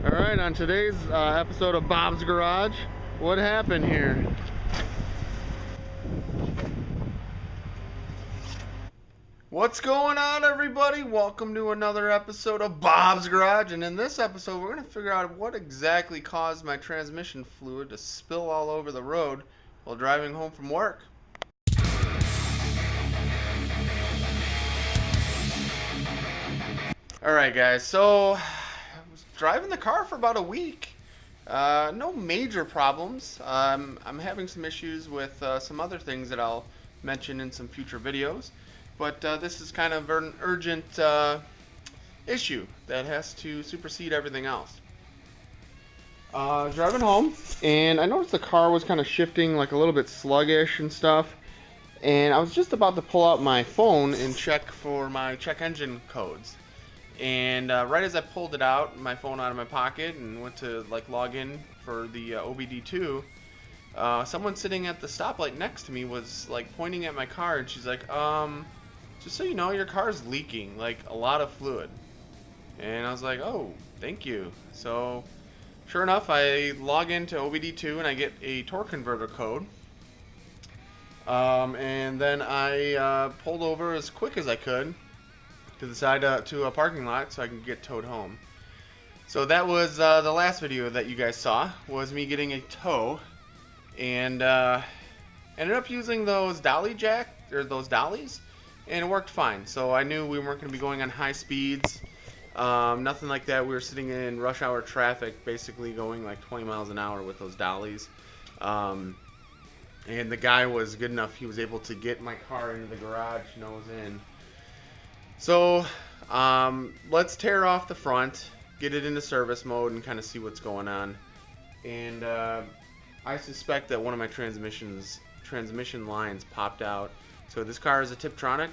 Alright, on today's episode of Bob's Garage, what happened here? What's going on, everybody? Welcome to another episode of Bob's Garage, and in this episode we're going to figure out what exactly caused my transmission fluid to spill all over the road while driving home from work. Alright guys, so I was driving the car for about a week. No major problems. I'm having some issues with some other things that I'll mention in some future videos. But this is kind of an urgent issue that has to supersede everything else. Driving home, and I noticed the car was kind of shifting like a little bit sluggish and stuff. And I was just about to pull out my phone and check for my check engine codes. And right as I pulled it out, my phone out of my pocket, and went to like log in for the OBD2, someone sitting at the stoplight next to me was like pointing at my car, and she's like, just so you know, your car's leaking like a lot of fluid. And I was like, oh, thank you. So sure enough, I log into OBD2 and I get a torque converter code. And then I pulled over as quick as I could to the side to a parking lot so I can get towed home. So that was the last video that you guys saw, was me getting a tow, and ended up using those dollies, and it worked fine. So I knew we weren't going to be going on high speeds, nothing like that. We were sitting in rush hour traffic, basically going like 20 miles an hour with those dollies. And the guy was good enough; he was able to get my car into the garage, nose in. So let's tear off the front, get it into service mode, and kind of see what's going on. And I suspect that one of my transmission lines popped out. So this car is a Tiptronic,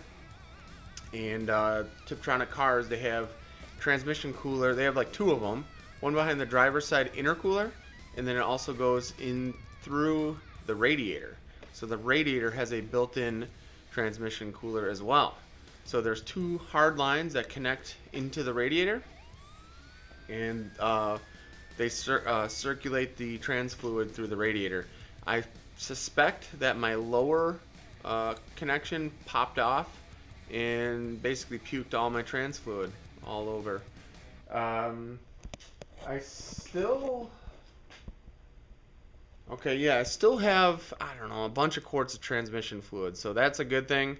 and Tiptronic cars, they have transmission cooler. They have like two of them, one behind the driver's side intercooler, and then it also goes in through the radiator. So the radiator has a built-in transmission cooler as well. So there's two hard lines that connect into the radiator, and they circulate the trans fluid through the radiator. I suspect that my lower connection popped off and basically puked all my trans fluid all over. I still have, I don't know, a bunch of quarts of transmission fluid, so that's a good thing.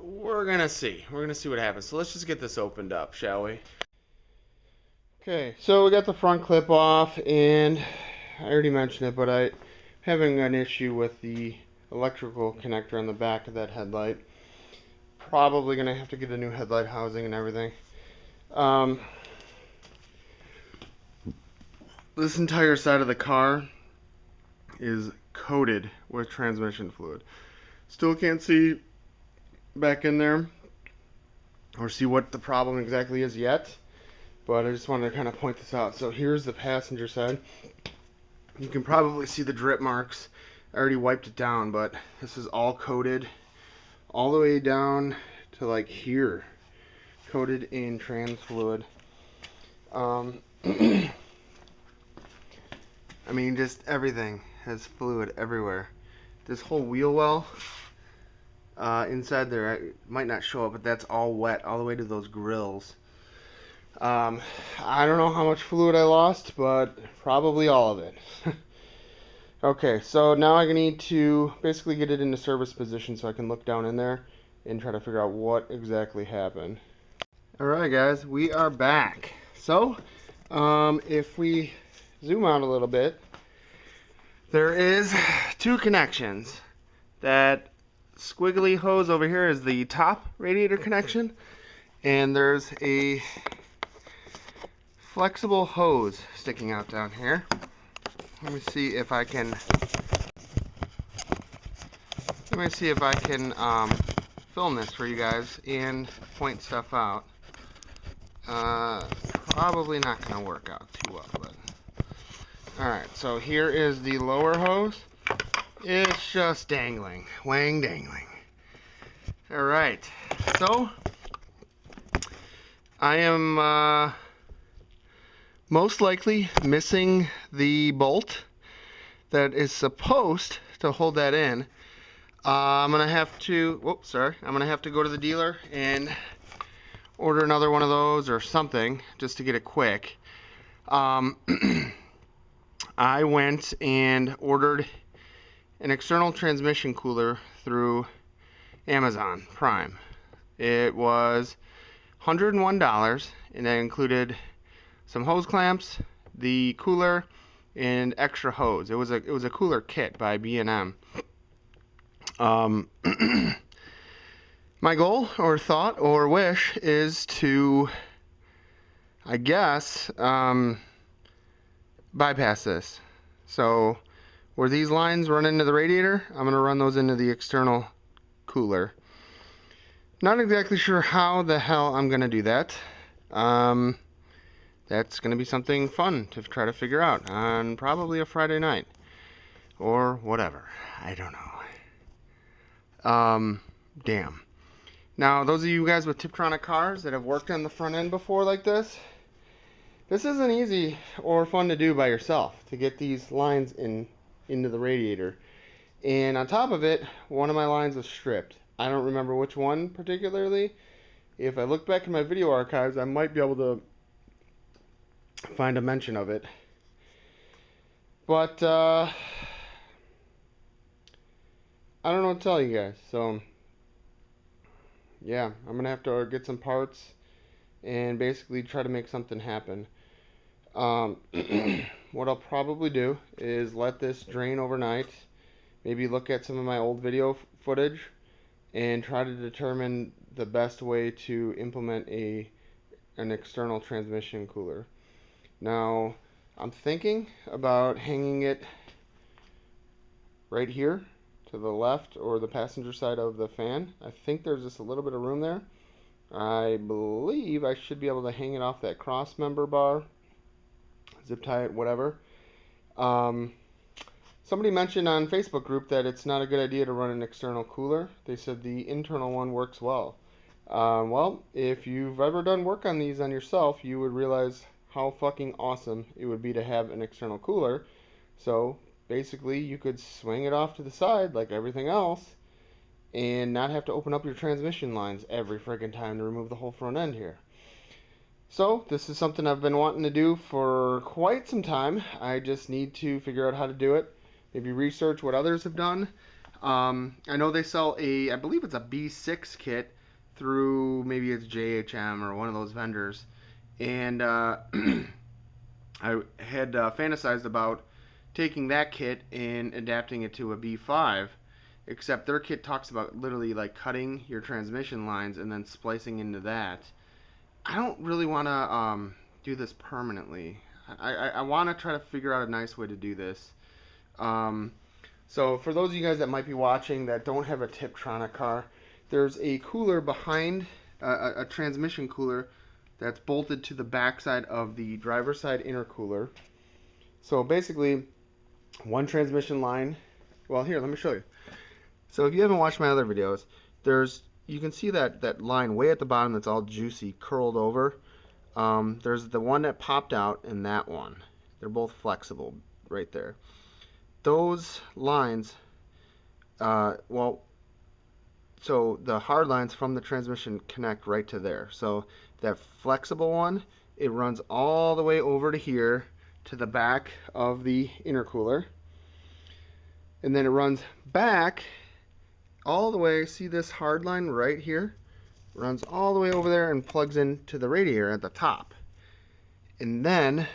We're gonna see what happens. So let's just get this opened up, shall we? Okay, so we got the front clip off, and I already mentioned it, but I'm having an issue with the electrical connector on the back of that headlight. Probably gonna have to get a new headlight housing and everything. This entire side of the car is coated with transmission fluid. Still can't see back in there or see what the problem exactly is yet, but I just wanted to kind of point this out. So here's the passenger side. You can probably see the drip marks. I already wiped it down, but this is all coated all the way down to like here, coated in trans fluid. I mean, just everything has fluid everywhere. This whole wheel well inside there, it might not show up, but that's all wet all the way to those grills. I don't know how much fluid I lost, but probably all of it. Okay, so now I need to basically get it into service position so I can look down in there and try to figure out what exactly happened. Alright guys, we are back. So, if we zoom out a little bit, there is two connections. That squiggly hose over here is the top radiator connection, and there's a flexible hose sticking out down here. Let me see if I can film this for you guys and point stuff out. Probably not going to work out too well, but alright, so here is the lower hose. It's just dangling, wang dangling. Alright, so I am most likely missing the bolt that is supposed to hold that in. I'm gonna have to, I'm gonna have to go to the dealer and order another one of those or something just to get it quick. I went and ordered an external transmission cooler through Amazon Prime. It was $101, and that included some hose clamps, the cooler, and extra hose. It was a cooler kit by B&M. My goal or thought or wish is to, I guess, bypass this. So where these lines run into the radiator, I'm going to run those into the external cooler. Not exactly sure how the hell I'm going to do that. That's going to be something fun to try to figure out on probably a Friday night. Or whatever. I don't know. Damn. Now, those of you guys with Tiptronic cars that have worked on the front end before like this isn't easy or fun to do by yourself, to get these lines into the radiator. And on top of it, one of my lines was stripped. I don't remember which one particularly. If I look back in my video archives, I might be able to find a mention of it. But I don't know what to tell you guys. So yeah, I'm gonna have to get some parts and basically try to make something happen. What I'll probably do is let this drain overnight, maybe look at some of my old video footage and try to determine the best way to implement an external transmission cooler. Now, I'm thinking about hanging it right here to the left or the passenger side of the fan. I think there's just a little bit of room there. I believe I should be able to hang it off that cross member bar, zip tie it, whatever. Somebody mentioned on Facebook group that it's not a good idea to run an external cooler. They said the internal one works well. Well, if you've ever done work on these on yourself, you would realize how fucking awesome it would be to have an external cooler. So basically you could swing it off to the side like everything else and not have to open up your transmission lines every friggin' time to remove the whole front end here. So this is something I've been wanting to do for quite some time. I just need to figure out how to do it. Maybe research what others have done. I know they sell I believe it's a B6 kit through, maybe it's JHM or one of those vendors. And I had fantasized about taking that kit and adapting it to a B5, except their kit talks about literally like cutting your transmission lines and then splicing into that. I don't really want to do this permanently. I want to try to figure out a nice way to do this. So for those of you guys that might be watching that don't have a Tiptronic car, there's a cooler behind, a transmission cooler that's bolted to the back side of the driver's side intercooler. So basically, one transmission line. Well, here, let me show you. So if you haven't watched my other videos, you can see that line way at the bottom that's all juicy, curled over. There's the one that popped out and that one. They're both flexible right there. Those lines, so the hard lines from the transmission connect right to there. So that flexible one, it runs all the way over to here to the back of the intercooler. And then it runs back all the way, see this hard line right here? Runs all the way over there and plugs into the radiator at the top. And then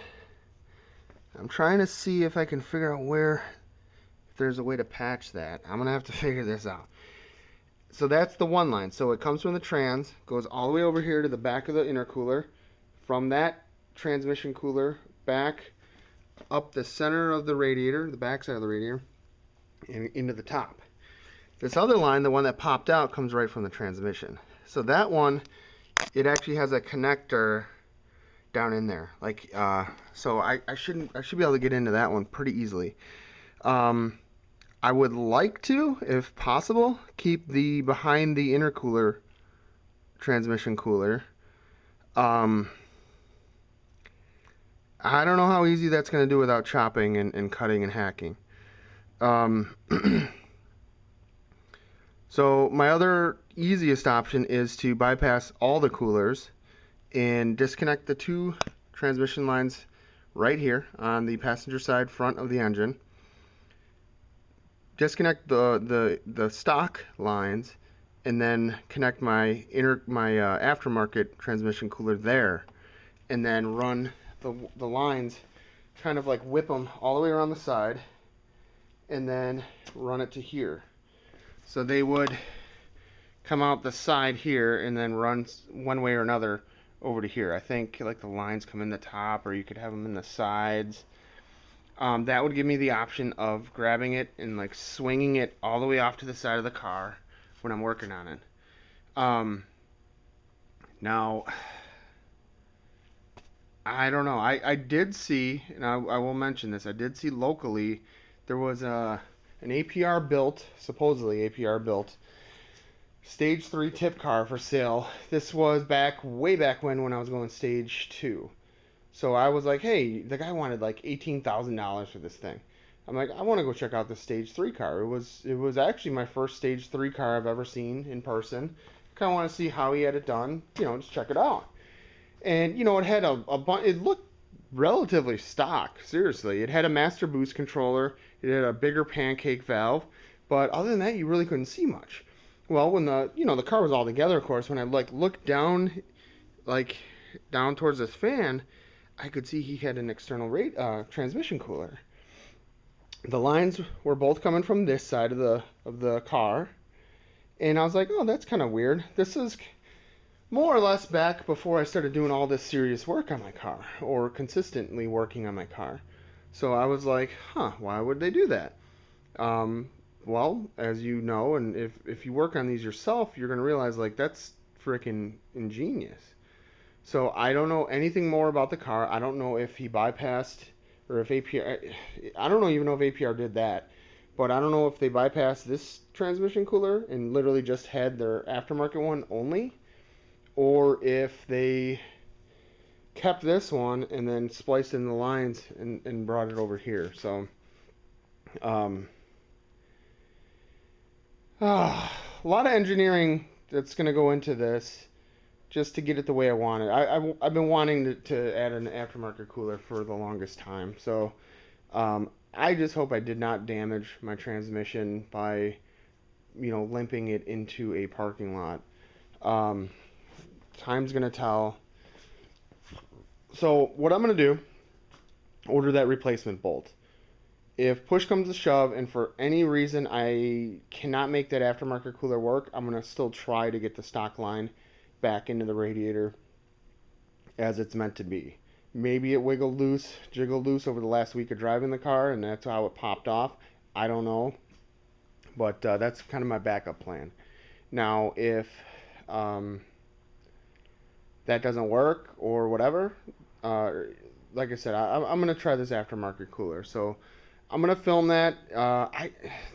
I'm trying to see if I can figure out if there's a way to patch that. I'm gonna have to figure this out. So that's the one line. So it comes from the trans, goes all the way over here to the back of the intercooler. From that transmission cooler back up the center of the radiator, the back side of the radiator, and into the top. This other line, the one that popped out, comes right from the transmission. So that one, it actually has a connector down in there. Like, so I should be able to get into that one pretty easily. I would like to, if possible, keep the behind the intercooler transmission cooler. Um, I don't know how easy that's going to do without chopping and cutting and hacking. Um, so my other easiest option is to bypass all the coolers and disconnect the two transmission lines right here on the passenger side front of the engine. Disconnect the stock lines and then connect my aftermarket transmission cooler there, and then run the lines, kind of like whip them all the way around the side, and then run it to here. So they would come out the side here and then run one way or another over to here. I think like the lines come in the top, or you could have them in the sides. That would give me the option of grabbing it and like swinging it all the way off to the side of the car when I'm working on it. Now, I don't know. I did see, and I will mention this, I did see locally there was an APR built, supposedly APR built, Stage 3 tip car for sale. This was way back when I was going Stage 2. So I was like, hey, the guy wanted like $18,000 for this thing. I'm like, I want to go check out the Stage 3 car. It was actually my first Stage 3 car I've ever seen in person. Kind of want to see how he had it done, just check it out. And it had a bunch. It looked relatively stock. Seriously, it had a master boost controller. It had a bigger pancake valve, but other than that, you really couldn't see much. Well, when the car was all together, of course, when I looked down, down towards this fan, I could see he had an external transmission cooler. The lines were both coming from this side of the car, and I was like, oh, that's kind of weird. This is more or less back before I started doing all this serious work on my car, or consistently working on my car. So I was like, why would they do that? Well, as you know, and if you work on these yourself, you're going to realize, like, that's freaking ingenious. So I don't know anything more about the car. I don't know if he bypassed, or if APR, I don't even know if APR did that. But I don't know if they bypassed this transmission cooler and literally just had their aftermarket one only, or if they kept this one and then spliced in the lines and brought it over here. So, a lot of engineering that's going to go into this just to get it the way I want it. I've been wanting to add an aftermarket cooler for the longest time. So, I just hope I did not damage my transmission by, limping it into a parking lot. Time's going to tell. So what I'm going to do, order that replacement bolt. If push comes to shove and for any reason I cannot make that aftermarket cooler work, I'm going to still try to get the stock line back into the radiator as it's meant to be. Maybe it jiggled loose over the last week of driving the car, and that's how it popped off. I don't know. But that's kind of my backup plan. Now, if that doesn't work or whatever, like I said, I'm going to try this aftermarket cooler. So I'm going to film that.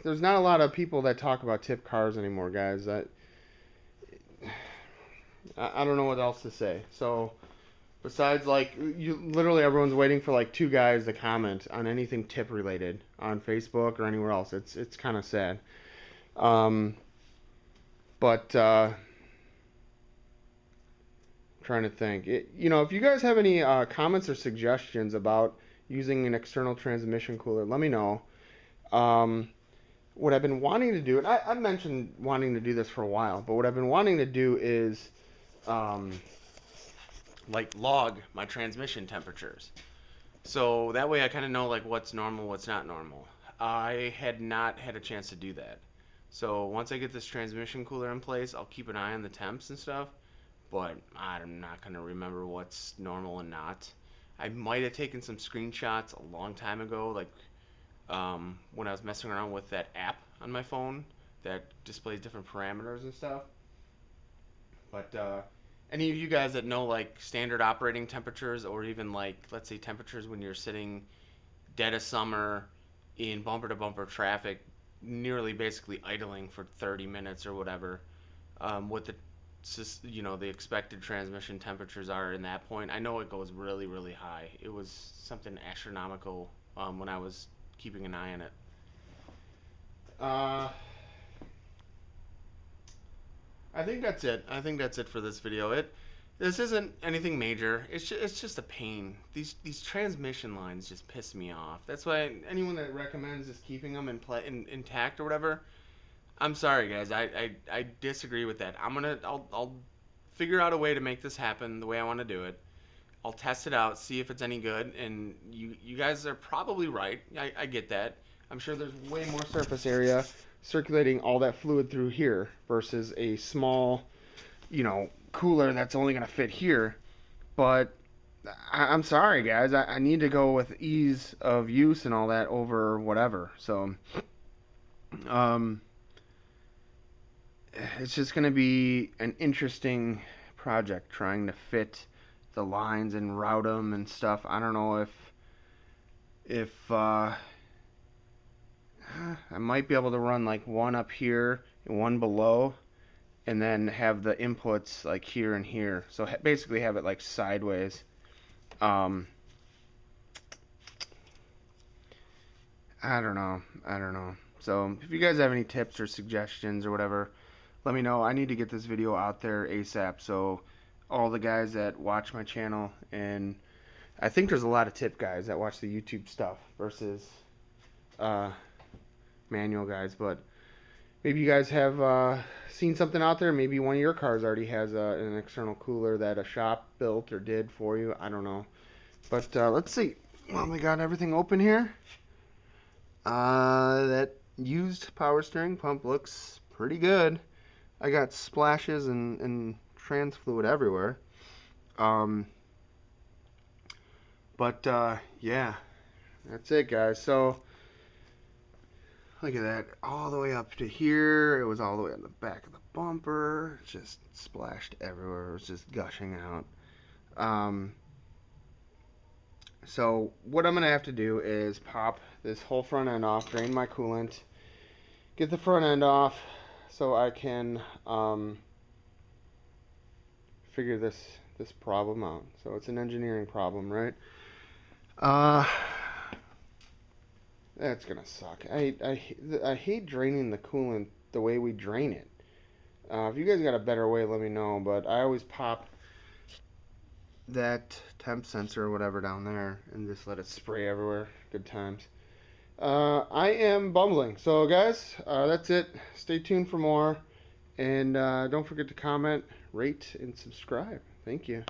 There's not a lot of people that talk about tip cars anymore, guys. I don't know what else to say. So besides, literally everyone's waiting for two guys to comment on anything tip related on Facebook or anywhere else. It's kind of sad. But trying to think. If you guys have any comments or suggestions about using an external transmission cooler, let me know. What I've been wanting to do, and I've mentioned wanting to do this for a while, but what I've been wanting to do is log my transmission temperatures. So that way I kind of know what's normal, what's not normal. I had not had a chance to do that. So once I get this transmission cooler in place, I'll keep an eye on the temps and stuff, but I'm not going to remember what's normal and not. I might have taken some screenshots a long time ago, when I was messing around with that app on my phone that displays different parameters and stuff. But any of you guys that know standard operating temperatures, or even let's say temperatures when you're sitting dead of summer in bumper to bumper traffic, nearly basically idling for 30 minutes or whatever, with the you know, the expected transmission temperatures are in that point. I know it goes really, really high. It was something astronomical when I was keeping an eye on it. I think that's it. I think that's it for this video. This isn't anything major. It's just a pain. These transmission lines just piss me off. That's why anyone that recommends just keeping them intact or whatever, I'm sorry guys. I disagree with that. I'll figure out a way to make this happen the way I want to do it. I'll test it out, see if it's any good, and you guys are probably right. I get that. I'm sure there's way more surface area circulating all that fluid through here versus a small, you know, cooler that's only going to fit here. But I'm sorry, guys. I need to go with ease of use and all that over whatever. So, it's just going to be an interesting project trying to fit the lines and route them and stuff. I don't know if I might be able to run like one up here and one below, and then have the inputs like here and here. So basically have it like sideways. I don't know. So if you guys have any tips or suggestions or whatever, let me know. I need to get this video out there ASAP. So all the guys that watch my channel, and I think there's a lot of tip guys that watch the YouTube stuff versus manual guys, but maybe you guys have seen something out there. Maybe one of your cars already has an external cooler that a shop built or did for you. I don't know. But let's see. Well, we got everything open here. That used power steering pump looks pretty good. I got splashes and trans fluid everywhere. Yeah, that's it, guys. So look at that, all the way up to here. It was all the way on the back of the bumper. It just splashed everywhere. It was just gushing out. So what I'm gonna have to do is pop this whole front end off, drain my coolant, get the front end off, so I can figure this problem out. So it's an engineering problem, right? That's gonna suck. I hate draining the coolant the way we drain it. If you guys got a better way, let me know. But I always pop that temp sensor or whatever down there and just let it spray everywhere. Good times. I am bumbling. So guys, that's it. Stay tuned for more. And don't forget to comment, rate, and subscribe. Thank you.